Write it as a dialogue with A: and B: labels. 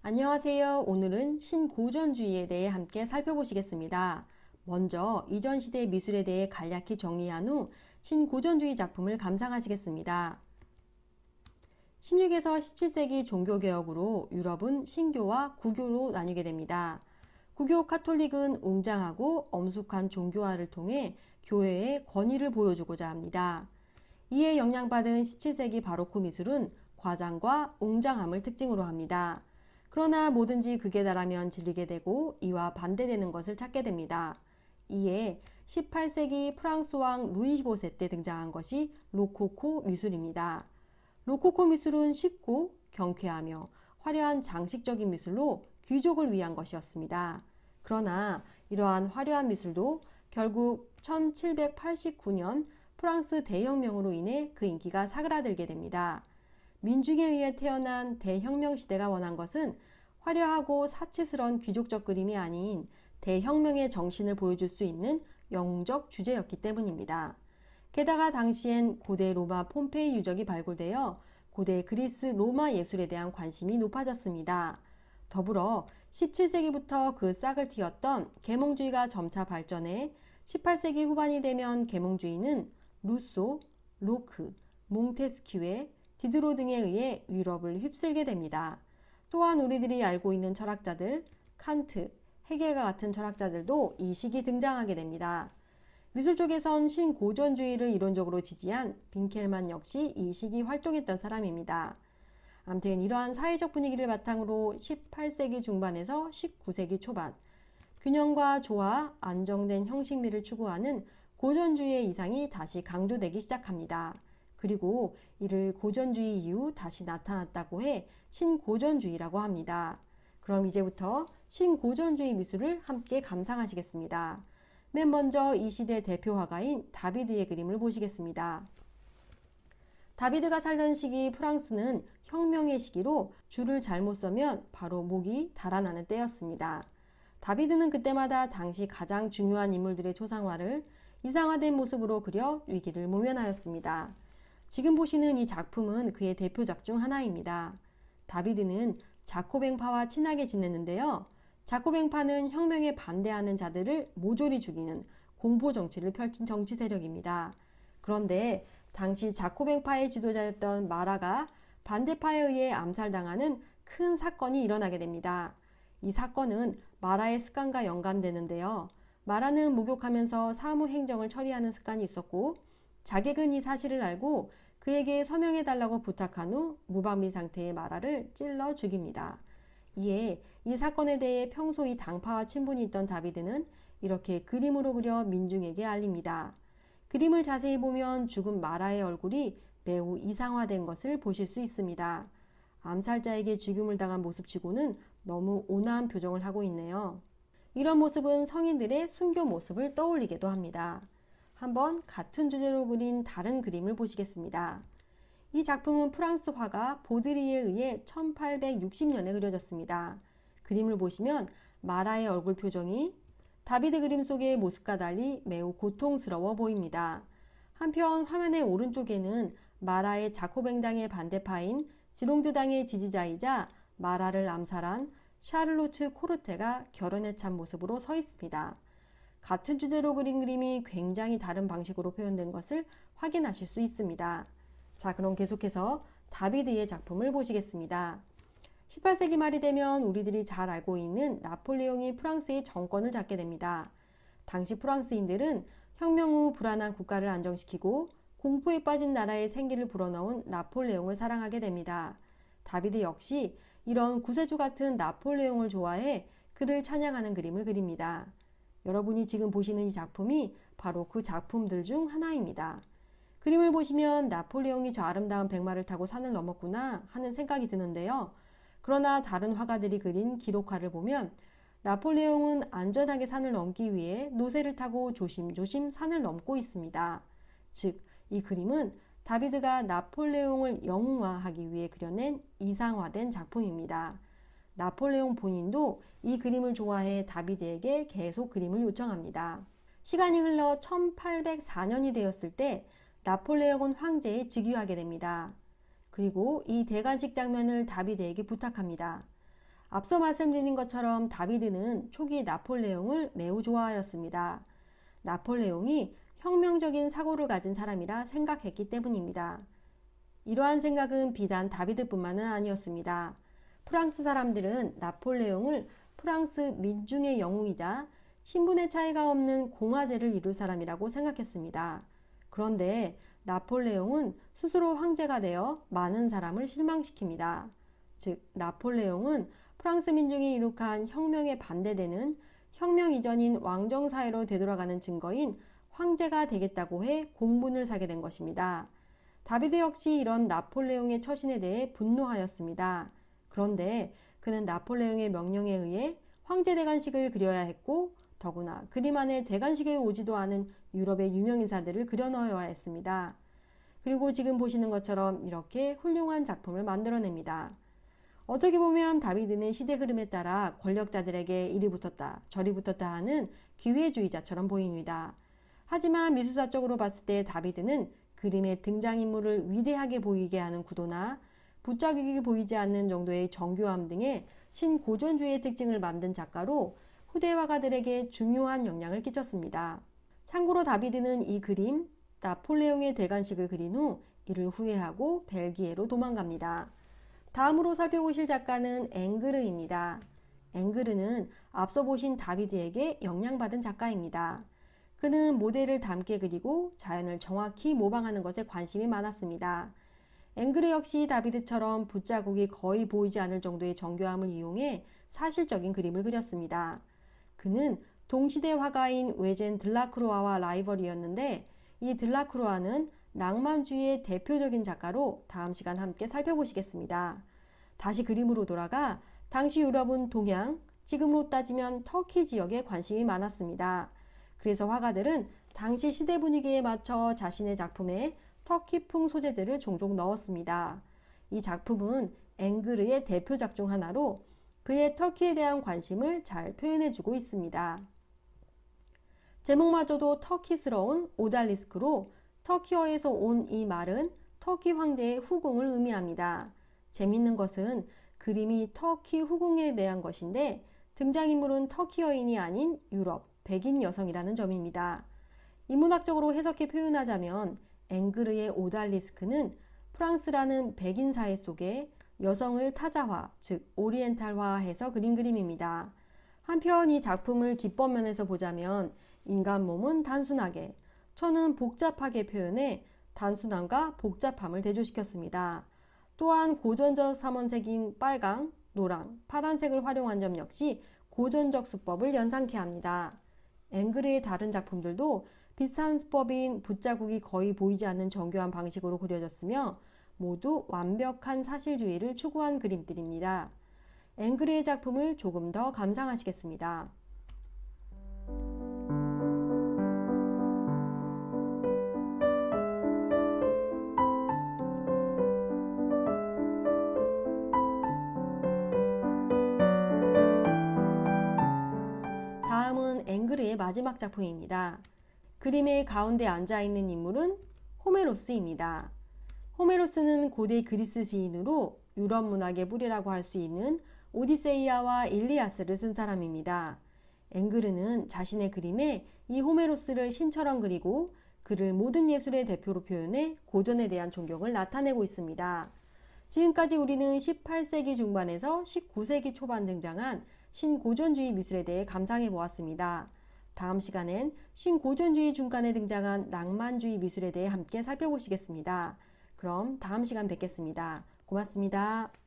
A: 안녕하세요. 오늘은 신고전주의에 대해 함께 살펴보시겠습니다. 먼저 이전 시대 미술에 대해 간략히 정리한 후 신고전주의 작품을 감상하시겠습니다. 16에서 17세기 종교개혁으로 유럽은 신교와 구교로 나뉘게 됩니다. 구교 카톨릭은 웅장하고 엄숙한 종교화를 통해 교회의 권위를 보여주고자 합니다. 이에 영향받은 17세기 바로크 미술은 과장과 웅장함을 특징으로 합니다. 그러나 뭐든지 극에 달하면 질리게 되고 이와 반대되는 것을 찾게 됩니다. 이에 18세기 프랑스 왕 루이 15세 때 등장한 것이 로코코 미술입니다. 로코코 미술은 쉽고 경쾌하며 화려한 장식적인 미술로 귀족을 위한 것이었습니다. 그러나 이러한 화려한 미술도 결국 1789년 프랑스 대혁명으로 인해 그 인기가 사그라들게 됩니다. 민중에 의해 태어난 대혁명 시대가 원한 것은 화려하고 사치스러운 귀족적 그림이 아닌 대혁명의 정신을 보여줄 수 있는 영웅적 주제였기 때문입니다. 게다가 당시엔 고대 로마 폼페이 유적이 발굴되어 고대 그리스 로마 예술에 대한 관심이 높아졌습니다. 더불어 17세기부터 그 싹을 틔웠던 계몽주의가 점차 발전해 18세기 후반이 되면 계몽주의는 루소, 로크, 몽테스키에 디드로 등에 의해 유럽을 휩쓸게 됩니다. 또한 우리들이 알고 있는 철학자들, 칸트, 헤겔과 같은 철학자들도 이 시기 등장하게 됩니다. 미술 쪽에선 신고전주의를 이론적으로 지지한 빈켈만 역시 이 시기 활동했던 사람입니다. 아무튼 이러한 사회적 분위기를 바탕으로 18세기 중반에서 19세기 초반, 균형과 조화, 안정된 형식미를 추구하는 고전주의의 이상이 다시 강조되기 시작합니다. 그리고 이를 고전주의 이후 다시 나타났다고 해 신고전주의라고 합니다. 그럼 이제부터 신고전주의 미술을 함께 감상하시겠습니다. 맨 먼저 이 시대 대표 화가인 다비드의 그림을 보시겠습니다. 다비드가 살던 시기 프랑스는 혁명의 시기로 줄을 잘못 서면 바로 목이 달아나는 때였습니다. 다비드는 그때마다 당시 가장 중요한 인물들의 초상화를 이상화된 모습으로 그려 위기를 모면하였습니다. 지금 보시는 이 작품은 그의 대표작 중 하나입니다. 다비드는 자코뱅파와 친하게 지냈는데요. 자코뱅파는 혁명에 반대하는 자들을 모조리 죽이는 공포 정치를 펼친 정치 세력입니다. 그런데 당시 자코뱅파의 지도자였던 마라가 반대파에 의해 암살당하는 큰 사건이 일어나게 됩니다. 이 사건은 마라의 습관과 연관되는데요. 마라는 목욕하면서 사무 행정을 처리하는 습관이 있었고 자객은 이 사실을 알고 그에게 서명해달라고 부탁한 후 무방비 상태의 마라를 찔러 죽입니다. 이에 이 사건에 대해 평소의 당파와 친분이 있던 다비드는 이렇게 그림으로 그려 민중에게 알립니다. 그림을 자세히 보면 죽은 마라의 얼굴이 매우 이상화된 것을 보실 수 있습니다. 암살자에게 죽임을 당한 모습치고는 너무 온화한 표정을 하고 있네요. 이런 모습은 성인들의 순교 모습을 떠올리기도 합니다. 한번 같은 주제로 그린 다른 그림을 보시겠습니다. 이 작품은 프랑스 화가 보드리에 의해 1860년에 그려졌습니다. 그림을 보시면 마라의 얼굴 표정이 다비드 그림 속의 모습과 달리 매우 고통스러워 보입니다. 한편 화면의 오른쪽에는 마라의 자코뱅당의 반대파인 지롱드당의 지지자이자 마라를 암살한 샤를로트 코르테가 결혼에 찬 모습으로 서 있습니다. 같은 주제로 그린 그림이 굉장히 다른 방식으로 표현된 것을 확인하실 수 있습니다. 자, 그럼 계속해서 다비드의 작품을 보시겠습니다. 18세기 말이 되면 우리들이 잘 알고 있는 나폴레옹이 프랑스의 정권을 잡게 됩니다. 당시 프랑스인들은 혁명 후 불안한 국가를 안정시키고 공포에 빠진 나라의 생기를 불어넣은 나폴레옹을 사랑하게 됩니다. 다비드 역시 이런 구세주 같은 나폴레옹을 좋아해 그를 찬양하는 그림을 그립니다. 여러분이 지금 보시는 이 작품이 바로 그 작품들 중 하나입니다. 그림을 보시면 나폴레옹이 저 아름다운 백마를 타고 산을 넘었구나 하는 생각이 드는데요. 그러나 다른 화가들이 그린 기록화를 보면 나폴레옹은 안전하게 산을 넘기 위해 노새를 타고 조심조심 산을 넘고 있습니다. 즉, 이 그림은 다비드가 나폴레옹을 영웅화하기 위해 그려낸 이상화된 작품입니다. 나폴레옹 본인도 이 그림을 좋아해 다비드에게 계속 그림을 요청합니다. 시간이 흘러 1804년이 되었을 때 나폴레옹은 황제에 즉위하게 됩니다. 그리고 이 대관식 장면을 다비드에게 부탁합니다. 앞서 말씀드린 것처럼 다비드는 초기 나폴레옹을 매우 좋아하였습니다. 나폴레옹이 혁명적인 사고를 가진 사람이라 생각했기 때문입니다. 이러한 생각은 비단 다비드뿐만은 아니었습니다. 프랑스 사람들은 나폴레옹을 프랑스 민중의 영웅이자 신분의 차이가 없는 공화제를 이룰 사람이라고 생각했습니다. 그런데 나폴레옹은 스스로 황제가 되어 많은 사람을 실망시킵니다. 즉, 나폴레옹은 프랑스 민중이 이룩한 혁명에 반대되는 혁명 이전인 왕정사회로 되돌아가는 증거인 황제가 되겠다고 해 공분을 사게 된 것입니다. 다비드 역시 이런 나폴레옹의 처신에 대해 분노하였습니다. 그런데 그는 나폴레옹의 명령에 의해 황제 대관식을 그려야 했고 더구나 그림 안에 대관식에 오지도 않은 유럽의 유명인사들을 그려 넣어야 했습니다. 그리고 지금 보시는 것처럼 이렇게 훌륭한 작품을 만들어냅니다. 어떻게 보면 다비드는 시대 흐름에 따라 권력자들에게 이리 붙었다 저리 붙었다 하는 기회주의자처럼 보입니다. 하지만 미술사적으로 봤을 때 다비드는 그림의 등장인물을 위대하게 보이게 하는 구도나 붓자국이 보이지 않는 정도의 정교함 등의 신고전주의의 특징을 만든 작가로 후대 화가들에게 중요한 영향을 끼쳤습니다. 참고로 다비드는 이 그림 나폴레옹의 대관식을 그린 후 이를 후회하고 벨기에로 도망갑니다. 다음으로 살펴보실 작가는 앵그르입니다. 앵그르는 앞서 보신 다비드에게 영향받은 작가입니다. 그는 모델을 닮게 그리고 자연을 정확히 모방하는 것에 관심이 많았습니다. 앵그르 역시 다비드처럼 붓자국이 거의 보이지 않을 정도의 정교함을 이용해 사실적인 그림을 그렸습니다. 그는 동시대 화가인 외젠 들라크루아와 라이벌이었는데 이 들라크루아는 낭만주의의 대표적인 작가로 다음 시간 함께 살펴보시겠습니다. 다시 그림으로 돌아가 당시 유럽은 동양, 지금으로 따지면 터키 지역에 관심이 많았습니다. 그래서 화가들은 당시 시대 분위기에 맞춰 자신의 작품에 터키풍 소재들을 종종 넣었습니다. 이 작품은 앵그르의 대표작 중 하나로 그의 터키에 대한 관심을 잘 표현해주고 있습니다. 제목마저도 터키스러운 오달리스크로 터키어에서 온 이 말은 터키 황제의 후궁을 의미합니다. 재밌는 것은 그림이 터키 후궁에 대한 것인데 등장인물은 터키 여인이 아닌 유럽, 백인 여성이라는 점입니다. 인문학적으로 해석해 표현하자면 앵그르의 오달리스크는 프랑스라는 백인 사회 속에 여성을 타자화, 즉 오리엔탈화해서 그린 그림입니다. 한편 이 작품을 기법면에서 보자면 인간 몸은 단순하게, 천은 복잡하게 표현해 단순함과 복잡함을 대조시켰습니다. 또한 고전적 삼원색인 빨강, 노랑, 파란색을 활용한 점 역시 고전적 수법을 연상케 합니다. 앵그르의 다른 작품들도 비슷한 수법인 붓자국이 거의 보이지 않는 정교한 방식으로 그려졌으며 모두 완벽한 사실주의를 추구한 그림들입니다. 앵그르의 작품을 조금 더 감상하시겠습니다. 다음은 앵그르의 마지막 작품입니다. 그림의 가운데 앉아있는 인물은 호메로스입니다. 호메로스는 고대 그리스 시인으로 유럽 문학의 뿌리라고 할 수 있는 오디세이아와 일리아스를 쓴 사람입니다. 앵그르는 자신의 그림에 이 호메로스를 신처럼 그리고 그를 모든 예술의 대표로 표현해 고전에 대한 존경을 나타내고 있습니다. 지금까지 우리는 18세기 중반에서 19세기 초반 등장한 신고전주의 미술에 대해 감상해 보았습니다. 다음 시간엔 신고전주의 중간에 등장한 낭만주의 미술에 대해 함께 살펴보시겠습니다. 그럼 다음 시간 뵙겠습니다. 고맙습니다.